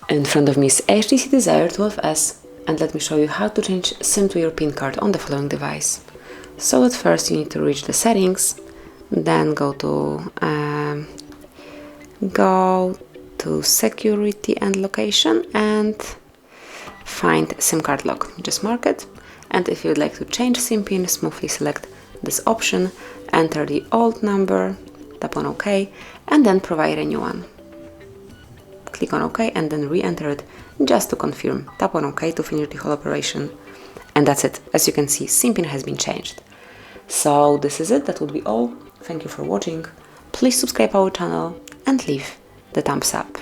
In front of me is HTC Desire 12S, and let me show you how to change SIM to your PIN card on the following device. So at first you need to reach the settings, then go to security and location and find SIM card lock. Just mark it, and if you'd like to change SIM PIN, smoothly select this option, enter the old number, tap on OK, and then provide a new one. Click on OK and then re-enter it just to confirm. Tap on OK to finish the whole operation. And that's it. As you can see, SIM PIN has been changed. So this is it. That would be all. Thank you for watching. Please subscribe our channel and leave the thumbs up.